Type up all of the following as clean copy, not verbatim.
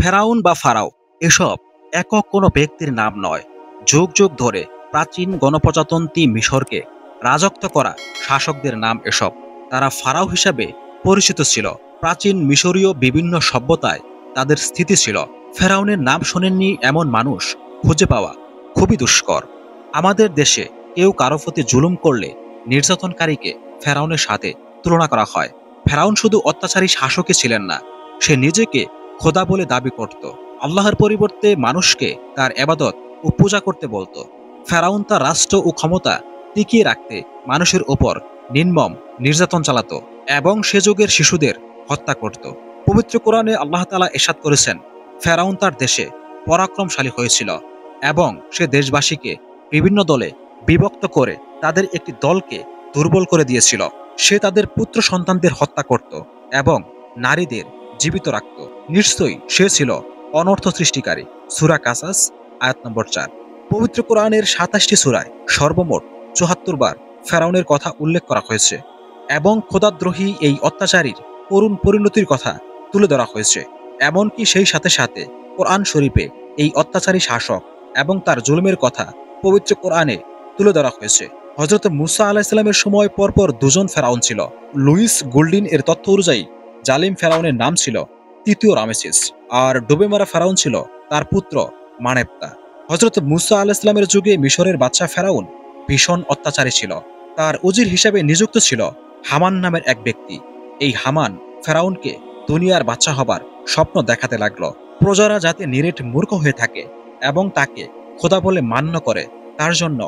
ফেরাউন বা ফারাও এসব একক কোনো ব্যক্তির নাম নয়। যুগ যুগ ধরে প্রাচীন গণপ্রজাতন্ত্রী মিশরকে রাজত্ব করা শাসকদের নাম এসব। তারা ফারাও হিসাবে পরিচিত ছিল। প্রাচীন মিশরীয় বিভিন্ন সভ্যতায় তাদের স্থিতি ছিল। ফেরাউনের নাম শোনেননি এমন মানুষ খুঁজে পাওয়া খুবই দুষ্কর। আমাদের দেশে কেউ কারো প্রতি জুলুম করলে নির্যাতনকারীকে ফেরাউনের সাথে তুলনা করা হয়। ফেরাউন শুধু অত্যাচারী শাসকই ছিলেন না, সে নিজেকে খোদা বলে দাবি করত। আল্লাহর পরিবর্তে মানুষকে তার এবাদত ও পূজা করতে বলতো। ফেরাউন তার রাষ্ট্র ও ক্ষমতা টিকিয়ে রাখতে মানুষের ওপর নির্মম নির্যাতন চালাতো এবং সে যুগের শিশুদের হত্যা করত। পবিত্র কোরআনে আল্লাহ তাআলা ইরশাদ করেছেন, ফেরাউন তার দেশে পরাক্রমশালী হয়েছিল এবং সে দেশবাসীকে বিভিন্ন দলে বিভক্ত করে তাদের একটি দলকে দুর্বল করে দিয়েছিল। সে তাদের পুত্র সন্তানদের হত্যা করত এবং নারীদের জীবিত রাখত। নিশ্চয়ই সে ছিল অনর্থ সৃষ্টিকারী। সূরা কাসাস আয়াত নম্বর 4। পবিত্র কোরআনের ২৭টি সূরায় সর্বমোট ৭৪ বার ফেরাউনের কথা উল্লেখ করা হয়েছে এবং খোদাদ্রোহী এই অত্যাচারীর করুণ পরিণতির কথা তুলে ধরা হয়েছে। এমনকি সেই সাথে সাথে কোরআন শরীফে এই অত্যাচারী শাসক এবং তার জুলুমের কথা পবিত্র কোরআনে তুলে ধরা হয়েছে। হযরত মূসা আলাইহিস সালামের সময় পরপর দুজন ফেরাউন ছিল। লুইস গোল্ডিন এর তথ্য অনুযায়ী জালিম ফেরাউনের নাম ছিল তৃতীয় রামেসিস, আর ডুবে মারা ফেরাউন ছিল তার পুত্র মানেপ্তা। হযরত মূসা আলাইহিস সালামের যুগে মিশরের বাদশা ফেরাউন ভীষণ অত্যাচারী ছিল। তার উজির হিসেবে নিযুক্ত ছিল হামান নামের এক ব্যক্তি। এই হামান ফেরাউনকে দুনিয়ার বাদশা হবার স্বপ্ন দেখাতে লাগলো। প্রজারা যাতে নিরেট মূর্খ হয়ে থাকে এবং তাকে খোদা বলে মান্য করে তার জন্য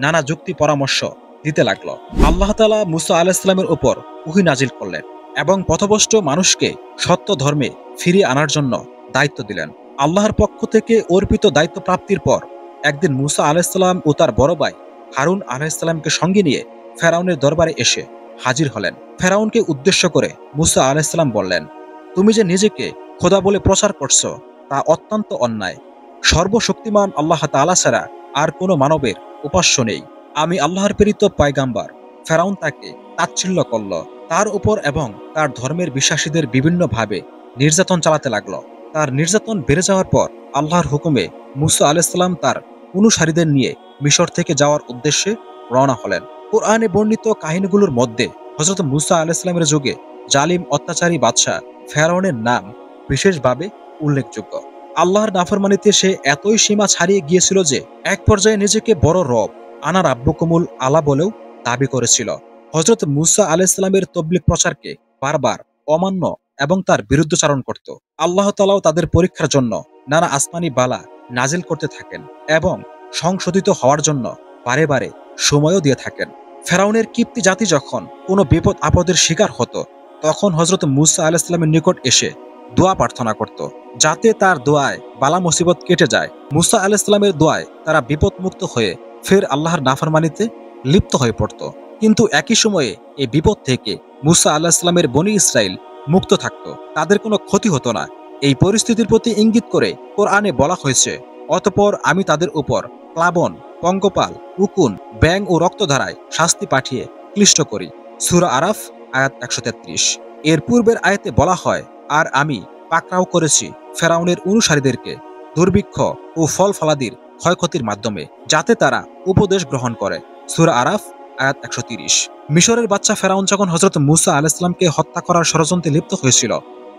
নানা যুক্তি পরামর্শ দিতে লাগলো। আল্লাহ তাআলা মূসা আলাইহিস সালামের উপর ওহী নাজিল করলেন এবং পথভ্রষ্ট মানুষকে সত্য ধর্মে ফিরিয়ে আনার জন্য দায়িত্ব দিলেন। আল্লাহর পক্ষ থেকে অর্পিত দায়িত্ব প্রাপ্তির পর একদিন মূসা আলাইহিস সালাম ও তার বড় ভাই হারুন আলাইহিস সালামকে সঙ্গে নিয়ে ফেরাউনের দরবারে এসে হাজির হলেন। ফেরাউনকে উদ্দেশ্য করে মূসা আলাইহিস সালাম বললেন, তুমি যে নিজেকে খোদা বলে প্রচার করছো তা অত্যন্ত অন্যায়। সর্বশক্তিমান আল্লাহ তাআলা ছাড়া আর কোনো মানবের উপাস্য নেই। আমি আল্লাহর প্রেরিত পয়গাম্বার। ফেরাউন তাকে তাচ্ছিল্য করল, তার উপর এবং তার ধর্মের বিশ্বাসীদের বিভিন্নভাবে নির্যাতন চালাতে লাগলো। তার নির্যাতন বেড়ে যাওয়ার পর আল্লাহর হুকুমে মূসা আলাইহিস সালাম তার অনুসারীদের নিয়ে মিশর থেকে যাওয়ার উদ্দেশ্যে রওনা হলেন। কোরআনে বর্ণিত কাহিনীগুলোর মধ্যে হযরত মূসা আলাইহিস সালামের যুগে জালিম অত্যাচারী বাদশা ফেরাউনের নাম বিশেষভাবে উল্লেখযোগ্য। আল্লাহর নাফরমানিতে সে এতই সীমা ছাড়িয়ে গিয়েছিল যে এক পর্যায়ে নিজেকে বড় রব আনা রাব্বুকুমুল আলা বলেও দাবি করেছিল। হযরত মূসা আলাইহিস সালামের তবলিগ প্রচারকে বারবার অমান্য এবং তার বিরুদ্ধাচরণ করত। আল্লাহ তাআলাও তাদের পরীক্ষার জন্য নানা আসমানি বালা নাজিল করতে থাকেন এবং সংশোধিত হওয়ার জন্য বারে বারে সময়ও দিয়ে থাকেন। ফেরাউনের কিপ্তি জাতি যখন কোনো বিপদ আপদের শিকার হতো তখন হযরত মূসা আলাইহিস সালামের নিকট এসে দোয়া প্রার্থনা করত, যাতে তার দোয়ায় বালা মুসিবত কেটে যায়। মূসা আলাইহিস সালামের দোয়ায় তারা বিপদমুক্ত হয়ে ফের আল্লাহর নাফরমানিতে লিপ্ত হয়ে পড়ত। কিন্তু একই সময়ে এই বিপদ থেকে মূসা আলাইহিস সালামের বনী ইসরাইল মুক্ত থাকত, তাদের কোনো ক্ষতি হতো না। এই পরিস্থিতির প্রতি ইঙ্গিত করে কোরআনে বলা হয়েছে, অতঃপর আমি তাদের উপর প্লাবন, পঙ্গপাল, উকুন, ব্যাঙ ও রক্তধারায় শাস্তি পাঠিয়ে ক্লিষ্ট করি। সূরা আরাফ আয়াত ১৩৩। এর পূর্বের আয়াতে বলা হয়, আর আমি পাকড়াও করেছি ফেরাউনের অনুসারীদেরকে দুর্ভিক্ষ ও ফল ফলাদির ক্ষয়ক্ষতির মাধ্যমে, যাতে তারা উপদেশ গ্রহণ করে। সূরা আরাফ আয়াত ১৩০। মিশরের বাদশা ফেরাউন যখন হযরত মূসা আলাইহিস সালামকে হত্যা করার ষড়যন্ত্রে লিপ্ত হয়েছিল,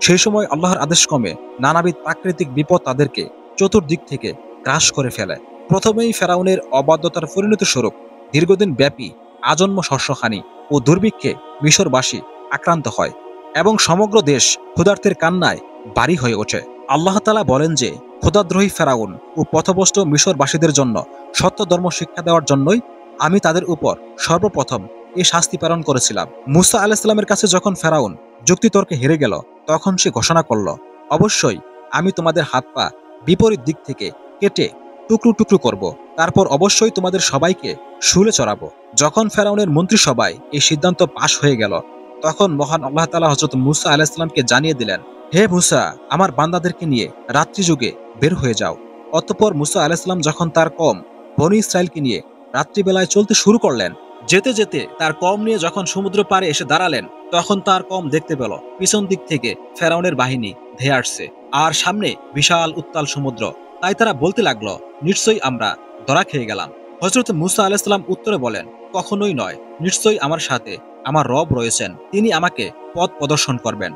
সেই সময় আল্লাহর আদেশক্রমে নানাবিধ প্রাকৃতিক বিপদ তাদেরকে চতুর্দিক থেকে গ্রাস করে ফেলে। প্রথমেই ফেরাউনের অবাধ্যতার পরিণতি স্বরূপ দীর্ঘদিন ব্যাপী আজন্ম শস্যহানি ও দুর্ভিক্ষে মিশরবাসী আক্রান্ত হয় এবং সমগ্র দেশ ক্ষুধার্তের কান্নায় বাড়ি হয়ে ওঠে। আল্লাহ তাআলা বলেন যে, খোদাদ্রোহী ফেরাউন ও পথভ্রষ্ট মিশরবাসীদের জন্য সত্য ধর্ম শিক্ষা দেওয়ার জন্যই আমি তাদের উপর সর্বপ্রথম এই শাস্তি প্রেরণ করেছিলাম। মূসা আলাইহিস সালামের কাছে যখন ফেরাউন যুক্তিতর্কে হেরে গেল, তখন সে ঘোষণা করল, অবশ্যই আমি তোমাদের হাত পা বিপরীত দিক থেকে কেটে টুকরো টুকরো করব, তারপর অবশ্যই তোমাদের সবাইকে শুলে চড়াবো। যখন ফেরাউনের মন্ত্রিসভায় এই সিদ্ধান্ত পাশ হয়ে গেল, তখন মহান আল্লাহ তাআলা হযরত মূসা আলাইহিস সালামকে জানিয়ে দিলেন, হে মূসা, আমার বান্দাদেরকে নিয়ে রাত্রি যুগে বের হয়ে যাও। অতঃপর মূসা আলাইহিস সালাম যখন তার কওম বনী ইসরাইলকে নিয়ে রাত্রিবেলায় চলতে শুরু করলেন, যেতে যেতে তার কম নিয়ে যখন সমুদ্র পাড়ে এসে দাঁড়ালেন, তখন তার কম দেখতে পেল পিছন দিক থেকে ফেরাউনের বাহিনী ধেয়ে আসছে, আর সামনে বিশাল উত্তাল সমুদ্র। তাই তারা বলতে লাগলো, নিশ্চয়ই আমরা ধরা খেয়ে গেলাম। হযরত মূসা আলাইহিস সালাম উত্তরে বলেন, কখনোই নয়, নিশ্চয়ই আমার সাথে আমার রব রয়েছেন, তিনি আমাকে পথ প্রদর্শন করবেন।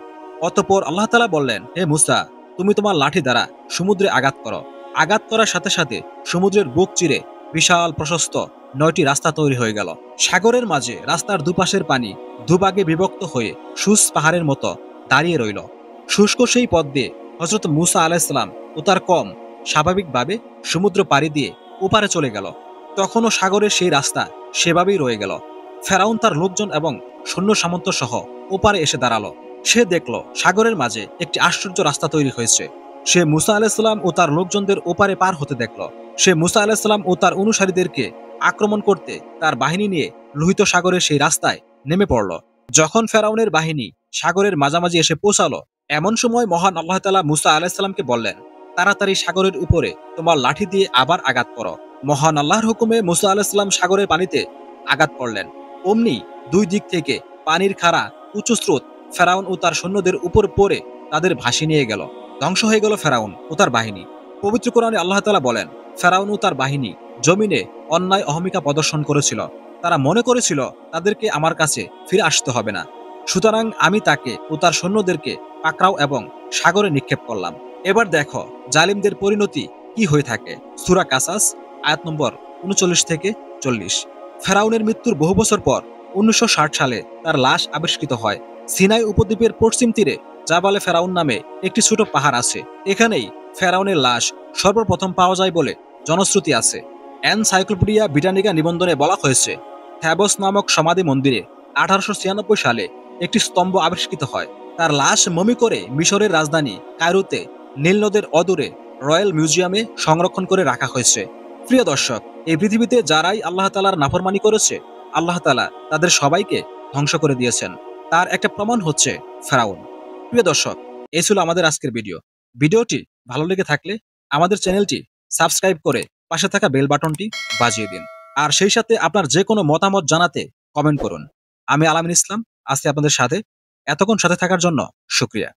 অতঃপর আল্লাহ তাআলা বললেন, হে মূসা, তুমি তোমার লাঠি দ্বারা সমুদ্রে আঘাত করো। আঘাত করার সাথে সাথে সমুদ্রের বুক চিরে বিশাল প্রশস্ত 9টি রাস্তা তৈরি হয়ে গেল। সাগরের মাঝে রাস্তার দুপাশের পানি দুভাগে বিভক্ত হয়ে সুস পাহাড়ের মতো দাঁড়িয়ে রইল। শুষ্ক সেই পথ দিয়ে হযরত মূসা আলাইহিস সালাম ও তার কওম স্বাভাবিকভাবে সমুদ্র পাড়ি দিয়ে ওপারে চলে গেল। তখনও সাগরের সেই রাস্তা সেভাবেই রয়ে গেল। ফেরাউন তার লোকজন এবং সৈন্য সামন্ত সহ ওপারে এসে দাঁড়ালো। সে দেখল সাগরের মাঝে একটি আশ্চর্য রাস্তা তৈরি হয়েছে। সে মূসা আলাইহিস সালাম ও তার লোকজনদের ওপারে পার হতে দেখল। সে মূসা আলাইহিস সালাম ও তার অনুসারীদেরকে আক্রমণ করতে তার বাহিনী নিয়ে লোহিত সাগরের সেই রাস্তায় নেমে পড়ল। যখন ফেরাউনের বাহিনী সাগরের মাঝামাঝি এসে পৌঁছালো, এমন সময় মহান আল্লাহ তাআলা মূসা আলাইহিস সালামকে বললেন, তাড়াতাড়ি সাগরের উপরে তোমার লাঠি দিয়ে আবার আঘাত করো। মহান আল্লাহর হুকুমে মূসা আলাইহিস সালাম সাগরের পানিতে আঘাত করলেন। অমনি দুই দিক থেকে পানির খাড়া উঁচু স্রোত ফেরাউন ও তার সৈন্যদের উপর পড়ে তাদের ভাসিয়ে নিয়ে গেল। ধ্বংস হয়ে গেল ফেরাউন ও তার বাহিনী। পবিত্র কোরআনে আল্লাহ তাআলা বলেন, ফেরাউন ও তার বাহিনী জমিনে অন্যায় অহমিকা প্রদর্শন করেছিল। তারা মনে করেছিল তাদেরকে আমার কাছে ফিরে আসতে হবে না। সুতরাং আমি তাকে ও তার সৈন্যদেরকে পাকড়াও এবং সাগরে নিক্ষেপ করলাম। এবার দেখো জালিমদের পরিণতি কি হয়ে থাকে। সূরা কাসাস আয়াত নম্বর ৩৯ থেকে ৪০। ফেরাউনের মৃত্যুর বহু বছর পর ১৯৬০ সালে তার লাশ আবিষ্কৃত হয়। সিনাই উপদ্বীপের পশ্চিম তীরে জাবালে ফেরাউন নামে একটি ছোট পাহাড় আছে। এখানেই ফেরাউনের লাশ সর্বপ্রথম পাওয়া যায় বলে জনশ্রুতি আছে। এনসাইক্লোপিডিয়া ব্রিটানিকা নিবন্ধনে বলা হয়েছে, থ্যাবস নামক সমাধি মন্দিরে ১৮৯৬ সালে একটি স্তম্ভ আবিষ্কৃত হয়। তার লাশ মমি করে মিশরের রাজধানী কায়রোতে নীল নদের অদূরে রয়্যাল মিউজিয়ামে সংরক্ষণ করে রাখা হয়েছে। প্রিয় দর্শক, এই পৃথিবীতে যারাই আল্লাহ তাআলার নাফরমানি করেছে, আল্লাহ তাআলা তাদের সবাইকে ধ্বংস করে দিয়েছেন। তার একটা প্রমাণ হচ্ছে ফেরাউন। প্রিয় দর্শক, এই ছিল আমাদের আজকের ভিডিও। ভিডিওটি ভালো লেগে থাকলে আমাদের চ্যানেলটি সাবস্ক্রাইব করে পাশে থাকা বেল বাটনটি বাজিয়ে দিন। আর সেই সাথে আপনার যে কোনো মতামত জানাতে কমেন্ট করুন। আমি আলামিন ইসলাম আজকে আপনাদের সাথে। এতক্ষণ সাথে থাকার জন্য শুকরিয়া।